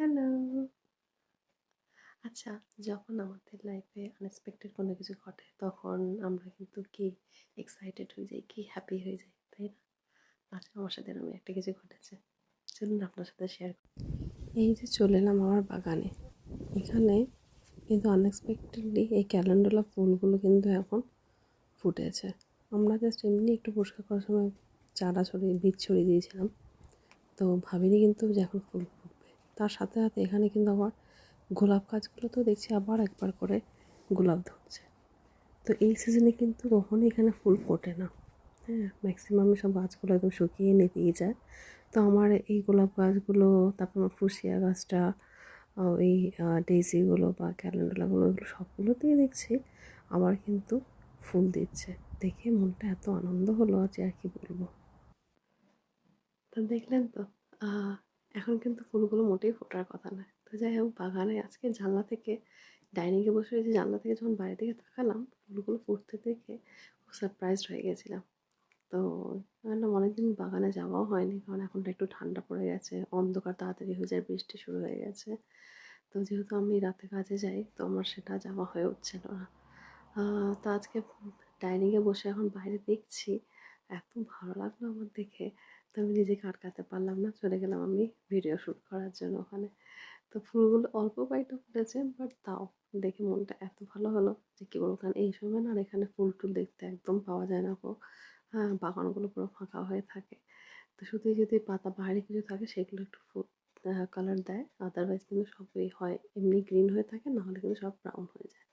Hello. আচ্ছা, যখন আমাদের লাইফে আনএক্সপেক্টেড কোনো কিছু ঘটে, তখন আমরা কিন্তু কি এক্সাইটেড হয়ে যাই, কি হ্যাপি হয়ে যাই, তাই না? আচ্ছা, আমার সাথে এরকম একটা কিছু ঘটেছে। চলুন আপনার সাথে শেয়ার করি। এই যে চলে এলাম আমার বাগানে। এখানে কিন্তু আনএক্সপেক্টেডলি এই ক্যালেন্ডুলা ফুলগুলো কিন্তু এখন ফুটেছে। আমরা জাস্ট এমনি একটু পরিষ্কার করার সময় চারা ছড়িয়ে বীজ ছড়িয়ে দিয়েছিলাম। তো ভাবিনি কিন্তু যে এখন ফুল ফুটবে। তার সাথে সাথে এখানে কিন্তু আবার গোলাপ গাছগুলো তো দেখছি আবার একবার করে গোলাপ ধরছে। তো এই সিজনে কিন্তু কখনোই এখানে ফুল ফোটে না। হ্যাঁ, ম্যাক্সিমাম সব গাছগুলো একদম শুকিয়ে নেতিয়ে যায়। তো আমার এই গোলাপ গাছগুলো, তারপর আমার ফুসিয়া গাছটা, এই ডেইজিগুলো বা ক্যালেন্ডুলাগুলো, এগুলো সবগুলোতেই দেখছি আবার কিন্তু ফুল দিচ্ছে। দেখে মনটা এত আনন্দ হলো যে আর কি বলবো। তো দেখলেন তো, আহ, এখন কিন্তু ফুলগুলো মোটেই ফোটার কথা নয়। তো যাই হোক, বাগানে আজকে জানলা থেকে, ডাইনিংয়ে বসে রয়েছে, জানলা থেকে যখন বাইরে দিকে তাকালাম ফুলগুলো ফুটতে দেখে খুব সারপ্রাইজড হয়ে গেছিলাম। তো ভাবলাম অনেকদিন বাগানে যাওয়াও হয়নি, কারণ এখন তো একটু ঠান্ডা পড়ে গেছে, অন্ধকার তাড়াতাড়ি হয়ে যায়, বৃষ্টি শুরু হয়ে গেছে। তো যেহেতু আমি রাতে কাজে যাই, তো আমার সেটা যাওয়া হয়ে উঠছিল না। তো আজকে ডাইনিংয়ে বসে এখন বাইরে দেখছি, এত ভালো লাগলো আমার দেখে। তো আমি নিজেকে আটকাতে পারলাম না, চলে গেলাম আমি ভিডিও শ্যুট করার জন্য ওখানে। তো ফুলগুলো অল্প কয়েকটা ফুটেছে, বাট তাও দেখে মনটা এত ভালো হলো যে কী বলবো। কারণ এই সময় না, আর এখানে ফুল টুল দেখতে একদম পাওয়া যায় না গো। হ্যাঁ, বাগানগুলো পুরো ফাঁকা হয়ে থাকে। তো শুধু যদি পাতা বাহারি কিছু থাকে সেগুলো একটু ফুড কালার দেয়, আদারওয়াইজ কিন্তু সবই হয় এমনি গ্রিন হয়ে থাকে, নাহলে কিন্তু সব ব্রাউন হয়ে যায়।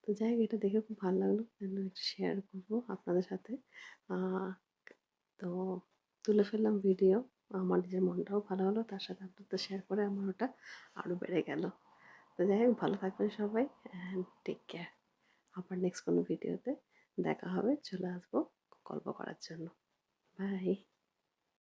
তো যাই হোক, এটা দেখে খুব ভালো লাগলো, জন্য একটু শেয়ার করবো আপনাদের সাথে। আহ, তো তুলে ফেললাম ভিডিও, আমার নিজের মনটাও ভালো হলো, তার সাথে আপনাদের শেয়ার করে আমার ওটা আরও বেড়ে গেল। তো যাই হোক, ভালো থাকবেন সবাই, অ্যান্ড টেক কেয়ার। আবার নেক্সট কোনো ভিডিওতে দেখা হবে, চলে আসবো গল্প করার জন্য। বাই।